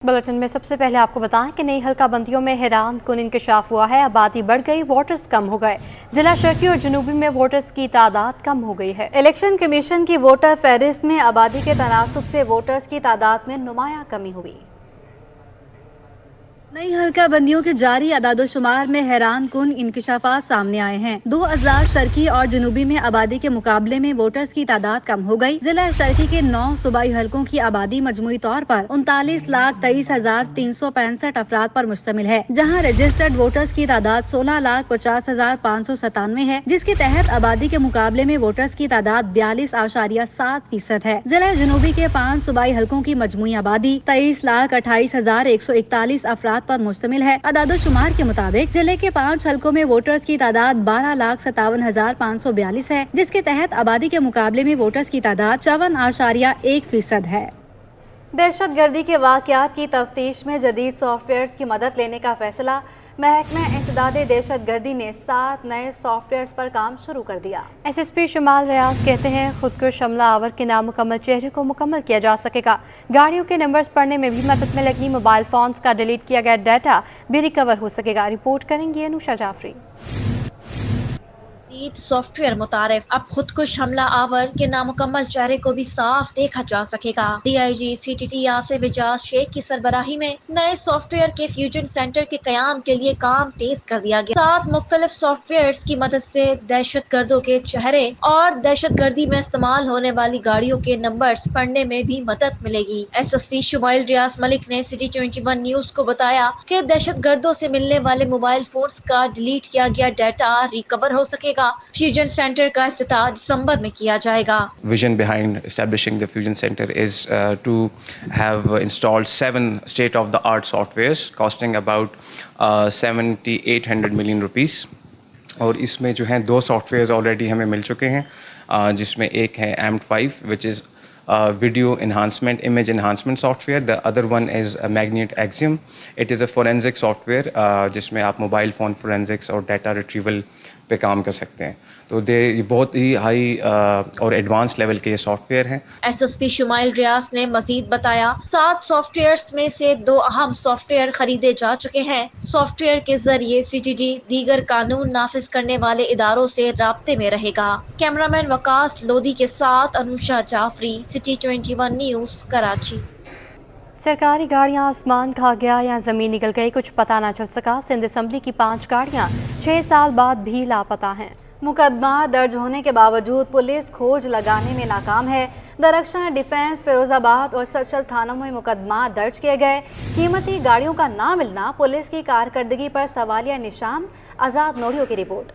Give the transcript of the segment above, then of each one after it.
Bulletin में सबसे पहले आपको बताएं कि नई हल्का बंदियों में हैरान कुन इंकशाफ हुआ है। आबादी बढ़ गई, वोटर्स कम हो गए। जिला शर्की और जनूबी में वोटर्स की तादाद कम हो गई है। इलेक्शन कमीशन की वोटर फहरिस्त में आबादी के तनासुब से वोटर्स की तादाद में नुमाया कमी हुई। नई हल्का बंदियों के जारी अदादोशुमार में हैरान कुन इंकशाफात सामने आए हैं। 2 अजला शर्की और जनूबी में आबादी के मुकाबले में वोटर्स की तादाद कम हो गई। जिला शर्की के 9 सूबाई हलकों की आबादी मजमूई तौर पर 39,23,365 अफराद पर मुश्तमिल है, जहां रजिस्टर्ड वोटर्स की तादाद 16,50,597 है, जिसके तहत आबादी के मुकाबले में वोटर्स की तादाद 42.7% है। जिला जनूबी के 5 सूबाई हलकों की मजमूई आबादी 23,28,141 अफराद पर मुश्तमिल है। अदादोशुमार के मुताबिक जिले के 5 हलकों में वोटर्स की तादाद 12,57,542 है, जिसके तहत आबादी के मुकाबले में वोटर्स की तादाद 54.1% है। दहशत गर्दी के वाक़यात की तफ्तीश में जदीद सॉफ्टवेयर की मदद लेने का फैसला। महकमा इंसदाद दहशत गर्दी ने 7 नए सॉफ्टवेयर पर काम शुरू कर दिया। SSP शुमाल रियाज कहते हैं खुदकुश हमला आवर के नामुकम्मल चेहरे को मुकम्मल किया जा सकेगा। गाड़ियों के नंबर्स पढ़ने में भी मदद मिलेगी। मोबाइल फोन्स का डिलीट किया गया डाटा भी रिकवर हो सकेगा। रिपोर्ट करेंगी अनुषा जाफरी। सॉफ्टवेयर मुतारिफ अब खुदकुश हमला आवर के नामुकम्मल चेहरे को भी साफ देखा जा सकेगा। DIG CTT आसिफ एजाज शेख की सरबराही में नए सॉफ्टवेयर के फ्यूजन सेंटर के कयाम के लिए काम तेज कर दिया गया। 7 मुख्तलिफ सॉफ्टवेयर की मदद से दहशत गर्दों के चेहरे और दहशत गर्दी में इस्तेमाल होने वाली गाड़ियों के नंबर्स पढ़ने में भी मदद मिलेगी। SSP शुमाइल रियाज मलिक ने City 21 न्यूज को बताया कि दहशत गर्दों से मिलने वाले मोबाइल फोन्स का डिलीट किया गया डाटा रिकवर हो सकेगा। फ्यूजन सेंटर का इफ्तिताह दिसंबर में किया जाएगा। Vision behind establishing the fusion center is to have installed 7 state-of-the-art softwares costing about 7,800 million rupees। और इसमें जो हैं 2 सॉफ्टवेयर्स ऑलरेडी हमें मिल चुके हैं, जिसमें एक है AMT5 which is video enhancement, image enhancement software. The other one is a Magnet Axiom. It is a forensic software जिसमें आप मोबाइल फ़ोन forensics और data retrieval पे काम कर सकते हैं। तो ये बहुत ही हाई और एडवांस लेवल के सॉफ्टवेयर हैं। SSP शुमाइल रियाज ने मजीद बताया 7 सॉफ्टवेयर्स में से 2 अहम सॉफ्टवेयर खरीदे जा चुके हैं। सॉफ्टवेयर के जरिए CTT दीगर कानून नाफिज करने वाले इदारों से राब्ते में रहेगा। कैमरामैन वकास लोधी के साथ अनुषा जाफरी, City 21 न्यूज, कराची। सरकारी गाड़ियां आसमान खा गया या जमीन निकल गई, कुछ पता न चल सका। सिंध असम्बली की 5 गाड़ियां 6 साल बाद भी लापता हैं। मुकदमा दर्ज होने के बावजूद पुलिस खोज लगाने में नाकाम है। दरख्शां, डिफेंस, फिरोजाबाद और सचल थानों में मुकदमा दर्ज किए गए। कीमती गाड़ियों का ना मिलना पुलिस की कारकर्दगी पर सवालिया निशान। आज़ाद नोड़ियों की रिपोर्ट।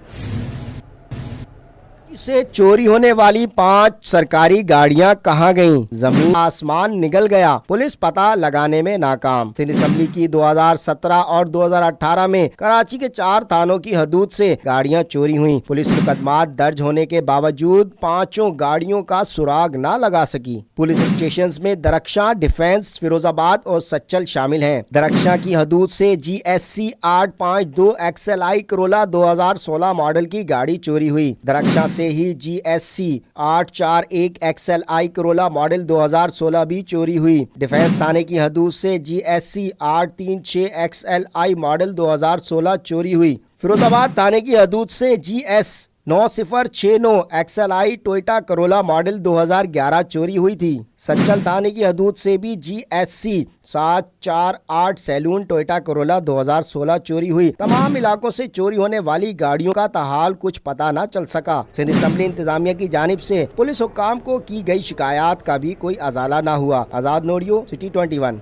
से चोरी होने वाली 5 सरकारी गाड़ियां कहां गईं? जमीन आसमान निगल गया, पुलिस पता लगाने में नाकाम। सिंध असम्बली की 2017 और 2018 में कराची के 4 थानों की हदूद से गाड़ियां चोरी हुई। पुलिस मुकदमात दर्ज होने के बावजूद 5 गाड़ियों का सुराग न लगा सकी। पुलिस स्टेशन में दरख्शां, डिफेंस, फिरोजाबाद और सच्चल शामिल हैं। दरख्शां की हदूद से GSC 852 XLI करोला 2016 मॉडल की गाड़ी चोरी हुई। दरख्शां से ही GSC 841 XLI करोला मॉडल 2016 भी चोरी हुई। डिफेंस थाने की हदूद से GSC 836 XLI मॉडल 2016 चोरी हुई। फिरोजाबाद थाने की हदूद से GS 9069 XLI Toyota Corolla model 2011 चोरी हुई थी। सच्चल थाने की हदूद से भी GSC 748 सैलून टोयोटा करोला 2016 चोरी हुई। तमाम इलाकों से चोरी होने वाली गाड़ियों का ताहाल कुछ पता न चल सका। सिंध असम्बली इंतजामिया की जानिब से पुलिस हुक्काम को की गई शिकायत का भी कोई अजाला न हुआ। आज़ाद नोड़ियो, City 21।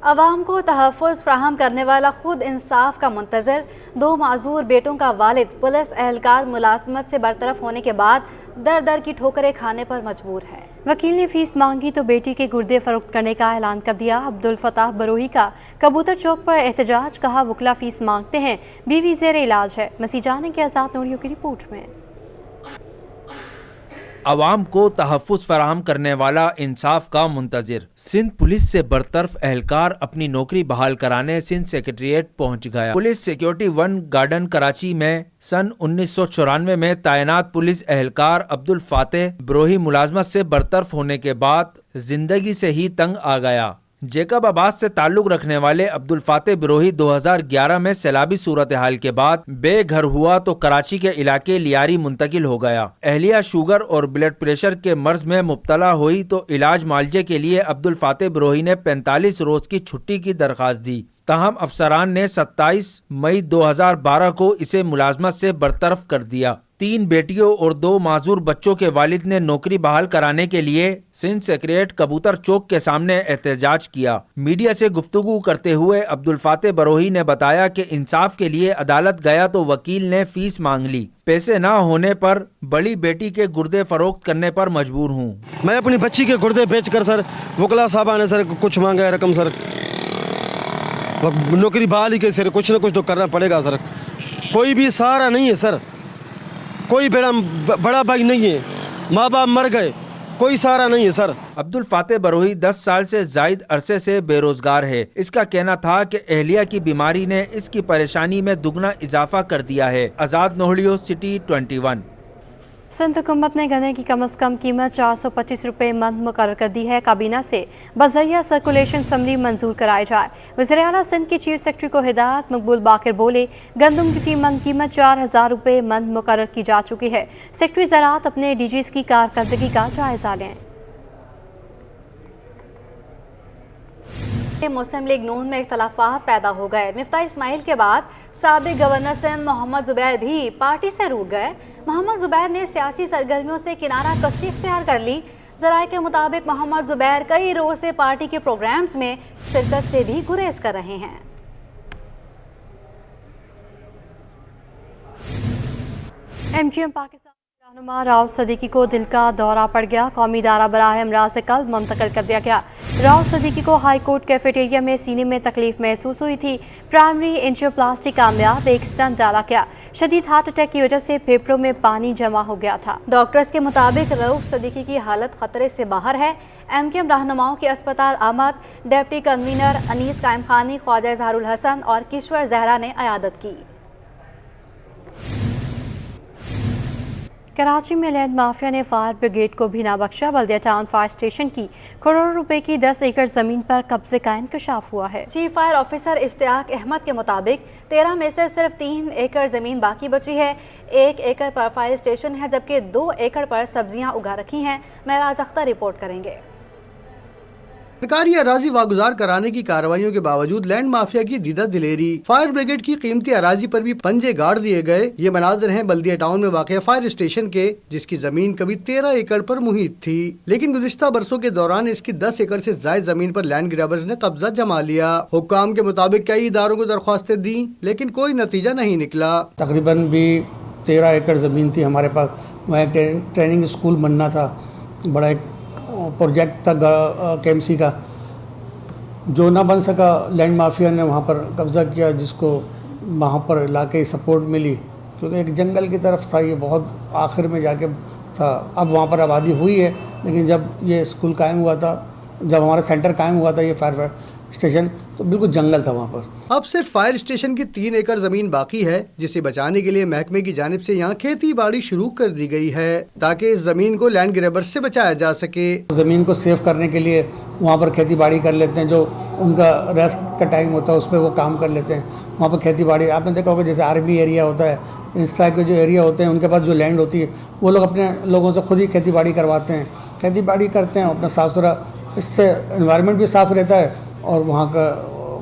अवाम को तहफ़्फ़ुज़ फ्राहम करने वाला खुद इंसाफ का मुंतज़र। 2 माजूर बेटों का वालिद पुलिस एहलकार मुलाजमत से बरतरफ होने के बाद दर दर की ठोकरें खाने पर मजबूर है। वकील ने फीस मांगी तो बेटी के गुर्दे फरोख्त करने का ऐलान कर दिया। अब्दुल फताह बरोही का कबूतर चौक पर एहतजाज, कहा वकला फीस मांगते हैं, बीवी ज़ेर इलाज है। मसीह जाने के आज़ाद नोड़ियों की रिपोर्ट में। अवाम को तहफ़्फ़ुज़ फराहम करने वाला इंसाफ का मुंतज़िर। सिंध पुलिस से बरतरफ एहलकार अपनी नौकरी बहाल कराने सिंध सेक्रेटेरिएट पहुंच गया। पुलिस सिक्योरिटी 1 गार्डन कराची में सन 1994 में तैनात पुलिस एहलकार अब्दुल फातेह बरोही मुलाजमत से बरतरफ होने के बाद जिंदगी से ही तंग आ गया। जेकब आबाद से ताल्लुक रखने वाले अब्दुल फाते बिरोही 2011 में सैलाबी सूरत-ए-हाल के बाद बेघर हुआ तो कराची के इलाके लियारी मुंतकिल हो गया। अहलिया शुगर और ब्लड प्रेशर के मर्ज में मुब्तला हुई तो इलाज मालजे के लिए अब्दुल फाते बिरोही ने 45 रोज की छुट्टी की दरख्वास्त दी। ताहम अफसरान ने 27 मई 2012 को इसे मुलाजमत से बरतरफ कर दिया। 3 बेटियों और 2 माजूर बच्चों के वालिद ने नौकरी बहाल कराने के लिए सिंध सेक्रेटरीट कबूतर चौक के सामने एहतजाज किया। मीडिया से गुफ्तगू करते हुए अब्दुल फाते बिरोही ने बताया कि इंसाफ के लिए अदालत गया तो वकील ने फीस मांग ली। पैसे ना होने पर बड़ी बेटी के गुर्दे फरोख्त करने पर मजबूर हूँ। मैं अपनी बच्ची के गुर्दे बेचकर सर वकला साहब ने सर कुछ मांगा है रकम सर, नौकरी बहाल ही के सर कुछ ना कुछ तो करना पड़ेगा सर। कोई भी सहारा नहीं है सर, कोई बड़ा भाई नहीं है, माँ बाप मर गए, कोई सहारा नहीं है सर। अब्दुल फाते बिरोही 10 साल से जायद अरसे से बेरोजगार है। इसका कहना था कि अहलिया की बीमारी ने इसकी परेशानी में दुगना इजाफा कर दिया है। आजाद नोहलियो, सिटी 21। सिंध हुकूमत ने गन्ने की कम से कम कीमत 425 रुपये मन मुकर्रर कर दी है। काबीना से बज़रिया सर्कुलेशन समरी मंजूर कराई जाए। वज़ीर-ए-आला सिंध की चीफ सेक्रेटरी को हिदायत। मकबूल बाकिर बोले, गंदम की फी मन कीमत 4000 रुपये मन मुकर्रर की जा चुकी है। सेक्रेटरी ज़राअत अपने डीजीज की कारकर्दगी का जायजा लें। मुस्लिम लीग नून में इख्तलाफात पैदा हो गए। मिफ्ता इस्माइल के बाद साबिक गवर्नर सिंध मोहम्मद जुबैर भी पार्टी से रूठ गए। मोहम्मद जुबैर ने सियासी सरगर्मियों से किनारा कशी इख्तियार कर ली। ज़राए के मुताबिक मोहम्मद जुबैर कई रोज से पार्टी के प्रोग्राम्स में शिरकत से भी गुरेज कर रहे हैं। एमजीएम पाकिस्तान रहनुमा राव सदीकी को दिल का दौरा पड़ गया। कौमी इदारा बराह अमराज़ कल्ब मुंतकिल कर दिया गया। राव सदीकी को हाई कोर्ट कैफेटेरिया में सीने में तकलीफ महसूस हुई थी। प्राइमरी एंजियोप्लास्टी कामयाब, एक स्टंट डाला गया। शदीद हार्ट अटैक की वजह से फेफड़ों में पानी जमा हो गया था। डॉक्टर्स के मुताबिक रऊफ सदीकी की हालत खतरे से बाहर है। एमकेएम रहनुमाओं के अस्पताल आमद डिप्टी कन्वीनर अनीस कायम खानी, ख्वाजा इजहारुल हसन और किश्वर जहरा ने अयादत की। कराची में लैंड माफिया ने फायर ब्रिगेड को भी ना बख्शा। बल्दिया टाउन फायर स्टेशन की करोड़ों रुपए की 10 एकड़ जमीन पर कब्जे का इंकशाफ हुआ है। Chief fire officer Ishtiaq Ahmed के मुताबिक 13 में से सिर्फ 3 एकड़ जमीन बाकी बची है। 1 एकड़ पर फायर स्टेशन है जबकि 2 एकड़ पर सब्जियां उगा रखी हैं। महराज अख्तर रिपोर्ट करेंगे। सरकारी अराजी वागुजार कराने की कार्रवाइयों के बावजूद लैंड माफिया की दीदा दिलेरी। फायर ब्रिगेड की कीमती अराजी पर भी पंजे गाड़ दिए गए। ये मनाजर हैं बल्दिया टाउन में वाक़ फायर स्टेशन के, जिसकी जमीन कभी 13 एकड़ पर मुहित थी, लेकिन गुज़िश्ता बरसों के दौरान इसकी 10 एकड़ से जायद जमीन पर लैंड ग्रैबर्स ने कब्जा जमा लिया। हुक्काम के मुताबिक कई इदारों को दरख्वास्तें दी लेकिन कोई नतीजा नहीं निकला। तकरीबन भी 13 एकड़ ज़मीन थी हमारे पास। वहाँ एक ट्रेनिंग स्कूल बनना था, बड़ा एक प्रोजेक्ट था KMC का, जो ना बन सका। लैंड माफिया ने वहाँ पर कब्ज़ा किया, जिसको वहाँ पर इलाके सपोर्ट मिली क्योंकि एक जंगल की तरफ था, ये बहुत आखिर में जाके था। अब वहाँ पर आबादी हुई है, लेकिन जब ये स्कूल कायम हुआ था, जब हमारा सेंटर कायम हुआ था, ये फायर स्टेशन, तो बिल्कुल जंगल था वहाँ पर। अब सिर्फ फायर स्टेशन की 3 एकड़ जमीन बाकी है, जिसे बचाने के लिए महकमे की जानिब से यहाँ खेती बाड़ी शुरू कर दी गई है ताकि इस जमीन को लैंड ग्रैबर्स से बचाया जा सके। ज़मीन को सेव करने के लिए वहाँ पर खेती बाड़ी कर लेते हैं, जो उनका रेस्ट का टाइम होता है उस पर वो काम कर लेते हैं। वहाँ पर खेती बाड़ी आपने देखा होगा, जैसे आर्मी एरिया होता है, इस तरह के जो एरिया होते हैं उनके पास जो लैंड होती है वो लोग अपने लोगों से खुद ही खेती बाड़ी करवाते हैं, खेती बाड़ी करते हैं अपना साफ़ सुथरा। इससे एनवायरनमेंट भी साफ़ रहता है और वहाँ का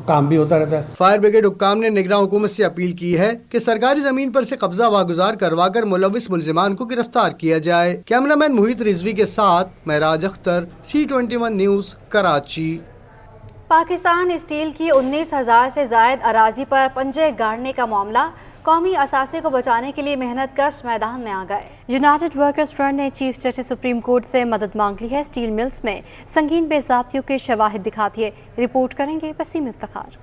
काम भी होता रहता है। फायर ब्रिगेड हुक्काम ने निगरान हुकूमत से अपील की है कि सरकारी जमीन पर से कब्जा वागुजार करवाकर मुलविस मुलजिमान को गिरफ्तार किया जाए। कैमरामैन मोहित रिजवी के साथ Mehraj Akhtar, C21 news, Karachi. Pakistan steel की 19,000 से जायद अराजी पर पंजे गाड़ने का मामला, कौमी असासे को बचाने के लिए मेहनत कश मैदान में आ गए। यूनाइटेड वर्कर्स फ्रंट ने चीफ जस्टिस सुप्रीम कोर्ट से मदद मांग ली है। स्टील मिल्स में संगीन बेज़ाब्तियों के शवाहिद दिखाती है। रिपोर्ट करेंगे वसीम इफ्तिखार।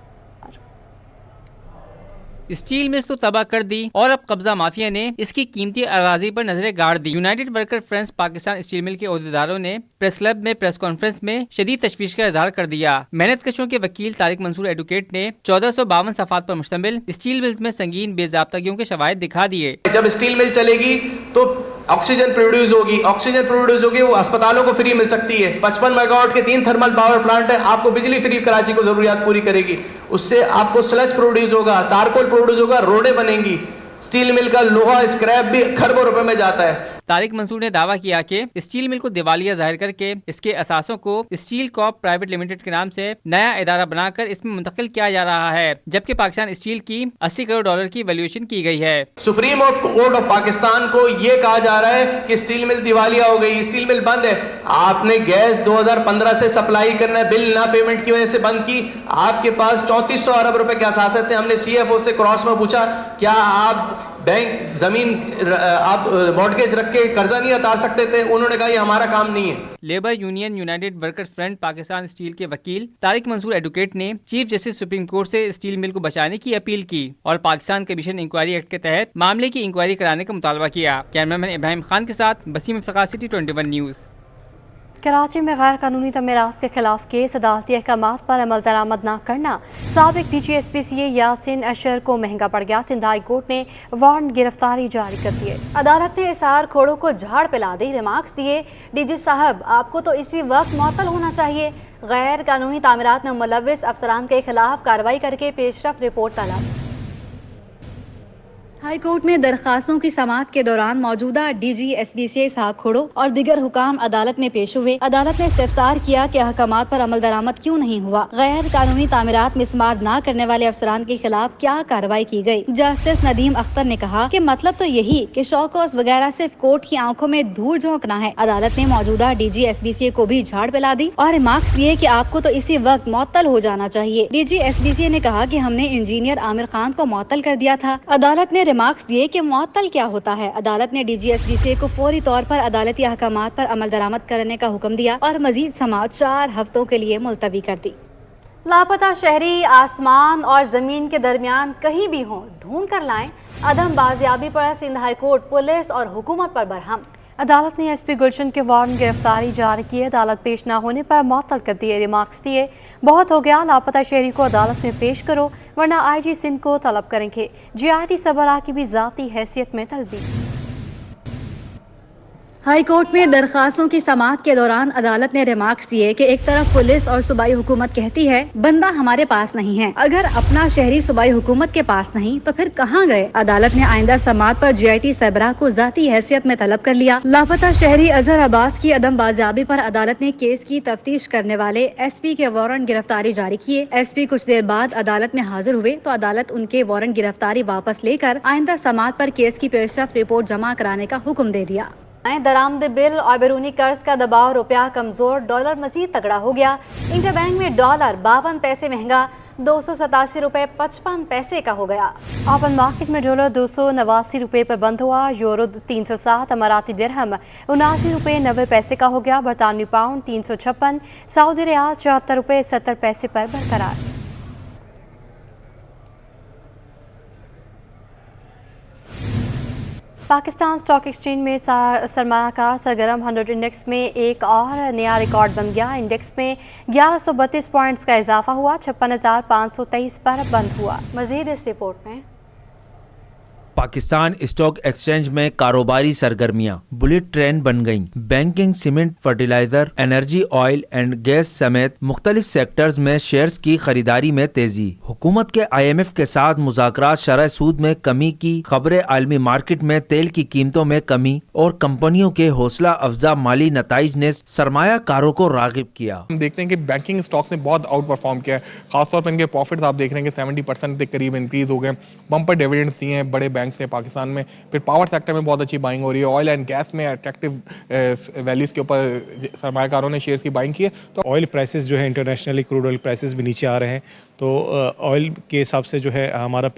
स्टील मिल्स तो तबाह कर दी और अब कब्जा माफिया ने इसकी कीमती अराजी पर नजरें गाड़ दी। United worker front Pakistan steel mill के अहदेदारों ने प्रेस क्लब में प्रेस कॉन्फ्रेंस में शदीद तशवीश का इजहार कर दिया। मेहनत कशों के वकील तारिक मंसूर एडवोकेट ने 1452 सफ़ात पर मुश्तमिल स्टील मिल्स में संगीन बेज़ाब्तगियों के शवाहिद दिखा दिए। जब स्टील मिल चलेगी तो ऑक्सीजन प्रोड्यूस होगी, वो अस्पतालों को फ्री मिल सकती है। 55 मेगावाट के 3 थर्मल पावर प्लांट है, आपको बिजली फ्री कराची को जरूरियात पूरी करेगी। उससे आपको स्लज प्रोड्यूस होगा, तारकोल प्रोड्यूस होगा, रोडें बनेंगी। स्टील मिल का लोहा स्क्रैप भी खरबों रुपए में जाता है। तारिक मंसूर ने दावा किया कि स्टील मिल को दिवालिया जाहिर करके इसके असासों को स्टील कॉर्प प्राइवेट लिमिटेड के नाम से नया इदारा बनाकर इसमें मुंतकिल किया जा रहा है, जबकि पाकिस्तान स्टील की $80 करोड़ की वैल्यूएशन की गई है। सुप्रीम कोर्ट ऑफ पाकिस्तान को यह कहा जा रहा है कि स्टील मिल दिवालिया हो गई, स्टील मिल बंद है। आपने गैस 2015 से सप्लाई करना बिल ना पेमेंट की वजह से बंद की। आपके पास 3400 अरब रुपए के असासे थे। हमने CFO से क्रॉस में पूछा, क्या आप बैंक जमीन आप मॉर्गेज रख के कर्जा नहीं उतार सकते थे? उन्होंने कहा ये हमारा काम नहीं है। Labour union United workers front Pakistan steel के वकील तारिक मंसूर एडवोकेट ने चीफ जस्टिस सुप्रीम कोर्ट से स्टील मिल को बचाने की अपील की और पाकिस्तान कमीशन इंक्वायरी एक्ट के तहत मामले की इंक्वायरी कराने का मुतालबा किया। कैमरामैन इब्राहिम खान के साथ बसीम इफ्तिखार, सिटी 21 न्यूज़। कराची में गैर कानूनी तमीरात के खिलाफ केस अदालती अहकामात पर अमल दरामद न करना साबिक DG SPCA यासिन अशर को महंगा पड़ गया। सिंध हाई कोर्ट ने वारंट गिरफ्तारी जारी कर दिए। अदालत ने इसार खोड़ों को झाड़ पिला दी, रिमार्क्स दिए, DG साहब आपको तो इसी वक्त मुअत्तल होना चाहिए। गैर कानूनी तामीरात में मुलव्विस अफसरान के खिलाफ कार्रवाई करके पेशरफ रिपोर्ट तलब। हाई कोर्ट में दरखास्तों की समाअत के दौरान मौजूदा DG SPCA इसहाक खोड़ो और दीगर हुकाम अदालत में पेश हुए। अदालत ने इस्तिफसार किया कि अहकामात पर अमल दरामद क्यों नहीं हुआ, गैर कानूनी तामीरात में इस्तेमाल न करने वाले अफसरान के खिलाफ क्या कार्रवाई की गई। जस्टिस नदीम अख्तर ने कहा कि मतलब तो यही कि शौकौस वगैरह सिर्फ कोर्ट की आंखों में धूल झोंकना है। अदालत ने मौजूदा DG SPCA को भी झाड़ पिला दी और रिमार्क्स दिए कि आपको तो इसी वक्त मुअत्तल हो जाना चाहिए। DG SPCA ने कहा कि हमने इंजीनियर आमिर खान को मुअत्तल कर दिया था। अदालत ने रिमार्क्स दिए कि मुअत्तल क्या होता है। अदालत ने DG SPCA को फौरी तौर पर अदालती अहकामात पर अमल दरामद करने का हुक्म दिया और मजीद समाअत 4 हफ्तों के लिए मुलतवी कर दी। लापता शहरी आसमान और जमीन के दरमियान कहीं भी हों, ढूंढ कर लाएं। अदम बाजियाबी पर सिंध हाई कोर्ट पुलिस और हुकूमत पर बरहम। अदालत ने SP गुलशन के वारंट गिरफ्तारी जारी की। अदालत पेश न होने पर मुअत्तल कर दिए। रिमार्क्स दिए, बहुत हो गया, लापता शहरी को अदालत में पेश करो वरना IG सिंध को तलब करेंगे। GIT सरबराह की भी ज़ाती हैसियत में तलबी। हाई कोर्ट में दरखास्तों की समाअत के दौरान अदालत ने रिमार्क्स दिए कि एक तरफ पुलिस और सूबाई हुकूमत कहती है बंदा हमारे पास नहीं है, अगर अपना शहरी सूबाई हुकूमत के पास नहीं तो फिर कहाँ गए। अदालत ने आइंदा समाअत पर GIT सरबराह को ज़ाती हैसियत में तलब कर लिया। लापता शहरी अजहर अब्बास की अदम बाजियाबी पर अदालत ने केस की तफ्तीश करने वाले SP के वारंट गिरफ्तारी जारी किए। SP कुछ देर बाद अदालत में हाजिर हुए तो अदालत उनके वारंट गिरफ्तारी वापस लेकर आइंदा समाअत पर केस की पेशरफ रिपोर्ट जमा कराने का हुक्म दे दिया। दरामद बिल और बैरूनी कर्ज का दबाव, रुपया कमजोर, डॉलर मजीद तगड़ा हो गया। इंटरबैंक में डॉलर 52 पैसे महंगा 287 रुपए 55 पैसे का हो गया। ओपन मार्केट में डॉलर 289 रुपए पर बंद हुआ। यूरो 307, अमाराती दिरहम 79 रुपए 90 पैसे का हो गया। बरतानवी पाउंड 356, सऊदी रियाल 74 रुपए 70 पैसे पर बरकरार। पाकिस्तान स्टॉक एक्सचेंज में सरमायाकार सरगर्म 100 इंडेक्स में एक और नया रिकॉर्ड बन गया। इंडेक्स में 1132 पॉइंट्स का इजाफा हुआ, 56,523 पर बंद हुआ। मजीद इस रिपोर्ट में। पाकिस्तान स्टॉक एक्सचेंज में कारोबारी सरगर्मियां बुलेट ट्रेन बन गईं। Banking, cement, fertiliser, energy, oil and gas समेत मुख्तलिफ सेक्टर्स में शेयर्स की खरीदारी में तेजी। हुकूमत के IMF के साथ मुज़ाकरात शरह सूद में कमी की खबरें, आलमी मार्केट में तेल की कीमतों में कमी और कंपनियों के हौसला अफजा माली नताइज ने सरमायाकारों को रागिब किया। हम देखते हैं कि बैंकिंग स्टॉक्स ने बहुत आउट परफॉर्म किया है। खासतौर पर इनके प्रॉफिट्स आप देख रहे हैं कि 70% के करीब इंक्रीज हो गए। बम्पर डिविडेंड्स दिए हैं बड़े बैंक से पाकिस्तान में। फिर पावर सेक्टर में बहुत अच्छी बाइंग हो रही है। ऑयल एंड गैस में अट्रैक्टिव वैल्यूज के ऊपर सरमायाकारों ने शेयर्स की बाइंग की है। तो ऑयल प्राइसेस जो है इंटरनेशनली क्रूड ऑयल प्राइसेस भी नीचे आ रहे हैं, तो ऑयल के हिसाब से जो है हमारा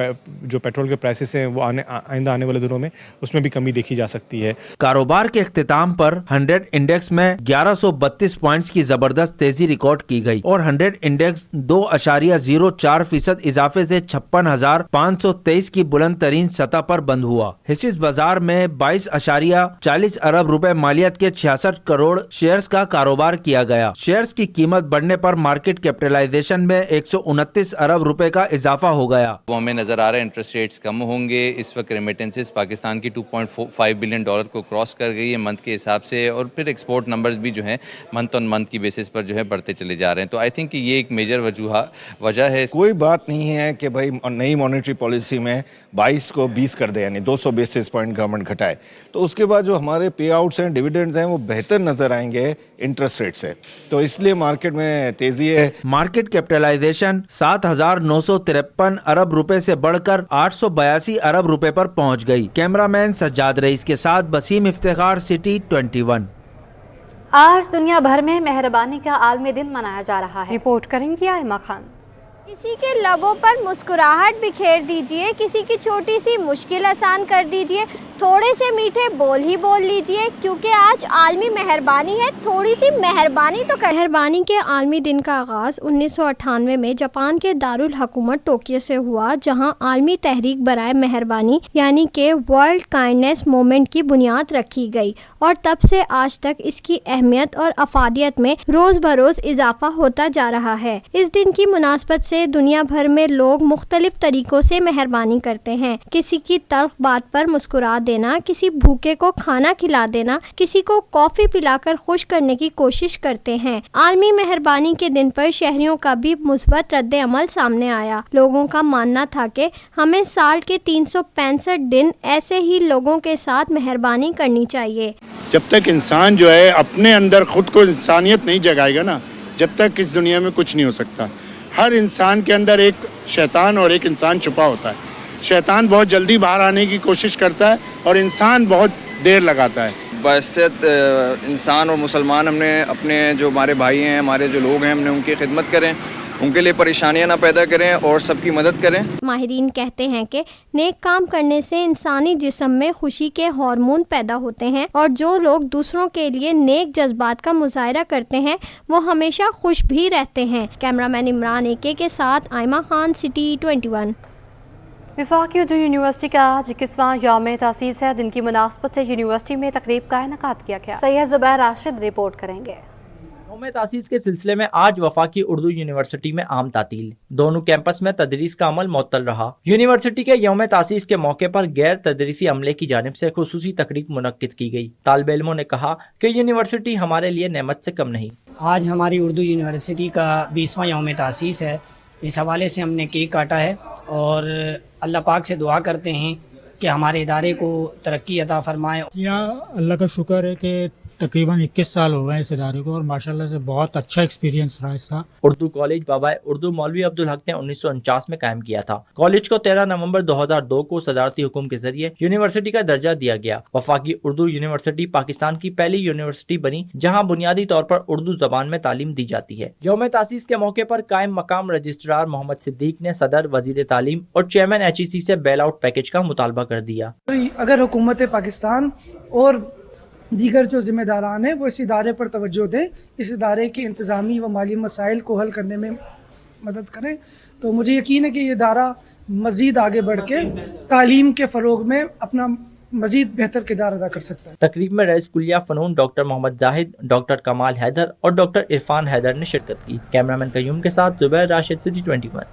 जो पेट्रोल के प्राइसेस हैं वो आइंदा आने वाले दिनों में उसमें भी कमी देखी जा सकती है। कारोबार के इख्तिताम पर 100 इंडेक्स में 1132 पॉइंट्स की जबरदस्त तेजी रिकॉर्ड की गई और 100 इंडेक्स 2.04% इजाफे से 56,523 की बुलंद तरीन सतह 14 पर बंद हुआ। हिसिस बाजार में 22.40 अरब रुपए मालियत के 66 करोड़ शेयर्स का कारोबार किया गया। शेयर्स की कीमत बढ़ने पर मार्केट कैपिटलाइजेशन में 129 अरब रुपए का इजाफा हो गया। वो हमें नजर आ रहा है इंटरेस्ट रेट्स कम होंगे। इस वक्त रेमिटेंसेस पाकिस्तान की $2.5 बिलियन को क्रॉस कर गई है मंथ के हिसाब से, और फिर एक्सपोर्ट नंबर्स भी जो हैं मंथ ऑन मंथ की बेसिस पर जो है बढ़ते चले जा रहे हैं। तो आई थिंक कि ये एक मेजर वजह है। कोई बात नहीं है कि भाई नई मॉनेटरी पॉलिसी में 22 को 20 कर दे, यानी 200 बेसिस पॉइंट गवर्नमेंट घटाए, तो उसके बाद जो हमारे पे आउट्स हैं, डिविडेंड्स हैं, वो बेहतर नजर आएंगे इंटरेस्ट रेट से, तो इसलिए मार्केट में तेजी है। मार्केट कैपिटलाइजेशन 7,953 अरब रुपए से बढ़कर 882 अरब रुपए पर पहुंच गई। कैमरामैन सज्जाद रईस के साथ वसीम इफ्तिखार, सिटी 21। आज दुनिया भर में मेहरबानी का आलमी दिन मनाया जा रहा है। रिपोर्ट करेंगी आयमा खान। किसी के लबों पर मुस्कुराहट बिखेर दीजिए, किसी की छोटी सी मुश्किल आसान कर दीजिए, थोड़े से मीठे बोल ही बोल लीजिए, क्योंकि आज आलमी मेहरबानी है। थोड़ी सी मेहरबानी तो कर। मेहरबानी के आलमी दिन का आगाज़ 1998 में जापान के दारुल हुकूमत टोक्यो से हुआ, जहां आलमी तहरीक बराए मेहरबानी यानी कि वर्ल्ड काइंडनेस मूवमेंट की बुनियाद रखी गई, और तब से आज तक इसकी अहमियत और अफादियत में रोज़ बरोज़ इजाफा होता जा रहा है। इस दिन की मुनासबत से दुनिया भर में लोग मुख्तलिफ तरीकों से मेहरबानी करते हैं। किसी की तल्ख बात पर मुस्कुरा देना, किसी भूखे को खाना खिला देना, किसी को कॉफ़ी पिलाकर खुश करने की कोशिश करते हैं। आलमी मेहरबानी के दिन पर शहरियों का भी मुस्बत रद्द अमल सामने आया। लोगों का मानना था कि हमें साल के 365 दिन ऐसे ही लोगों के साथ मेहरबानी करनी चाहिए। जब तक इंसान जो है अपने अंदर खुद को इंसानियत नहीं जगाएगा ना, जब तक इस दुनिया में कुछ नहीं हो सकता। हर इंसान के अंदर एक शैतान और एक इंसान छुपा होता है। शैतान बहुत जल्दी बाहर आने की कोशिश करता है और इंसान बहुत देर लगाता है। बहैसियत इंसान और मुसलमान हमने अपने जो हमारे भाई हैं, हमारे जो लोग हैं, हमने उनकी खिदमत करें, उनके लिए परेशानियां ना पैदा करें और सबकी मदद करें। माहिरीन कहते हैं कि नेक काम करने से इंसानी जिस्म में खुशी के हार्मोन पैदा होते हैं, और जो लोग दूसरों के लिए नेक जज्बात का मुजाहरा करते हैं वो हमेशा खुश भी रहते हैं। कैमरामैन इमरान एके के साथ आयमा खान, सिटी 21। वफाकी उर्दू यूनिवर्सिटी का आज 21वां यौम तासीस है। दिन की मुनासबत से यूनिवर्सिटी में तकरीब का इनेकाद किया गया। सैयद ज़ुबैर राशिद रिपोर्ट करेंगे। यौम तासीस के सिलसिले में आज वफाकी उर्दू यूनिवर्सिटी में आम तातील, दोनों कैंपस में तदरीस का अमल मुअत्तल रहा। यूनिवर्सिटी के यौम तासीस के मौके पर गैर तदरीसी अमले की जानिब से खुसूसी तकरीब मुनक्किद की गई। तालिबे इल्मों ने कहा कि यूनिवर्सिटी हमारे लिए नेमत से कम नहीं। आज हमारी उर्दू यूनिवर्सिटी का 20वां यौम तासीस है। इस हवाले से हमने केक काटा है और अल्लाह पाक से दुआ करते हैं कि हमारे इदारे को तरक्की अता फरमाए। यहाँ अल्लाह का शुक्र है कि तकरीबन 21 साल हो गए इस इदारे को, और माशाल्लाह से बहुत अच्छा एक्सपीरियंस रहा इसका। उर्दू कॉलेज बाबा उर्दू मौलवी अब्दुल हक ने 1949 में कायम किया था। कॉलेज को 13 नवंबर 2002 को सदारती हुक्म के जरिए यूनिवर्सिटी का दर्जा दिया गया। वफाकी उर्दू यूनिवर्सिटी पाकिस्तान की पहली यूनिवर्सिटी बनी जहाँ बुनियादी तौर पर उर्दू जबान में तालीम दी जाती है। यौम तासीस के मौके पर कायम मकाम रजिस्ट्रार मोहम्मद सिद्दीक ने सदर, वजीर तालीम और चेयरमैन HEC से बेल आउट पैकेज का मुतालबा कर दिया। अगर हुकूमत पाकिस्तान और दीगर जो जिम्मेदारान हैं वो इस इदारे पर तवज्जो दें, इस इदारे के इंतज़ामी व माली मसाइल को हल करने में मदद करें, तो मुझे यकीन है कि ये इदारा मज़ीद आगे बढ़ के तालीम के फ़रोग में अपना मज़ीद बेहतर किरदार अदा कर सकता है। तकरीब में रईस कुलिया फ़नून डॉक्टर मोहम्मद जाहिद, डॉक्टर कमाल हैदर और डॉक्टर इरफान हैदर ने शिरकत की। कैमरामैन कयूम के साथ ज़ुबैर राशिद, सिटी 21।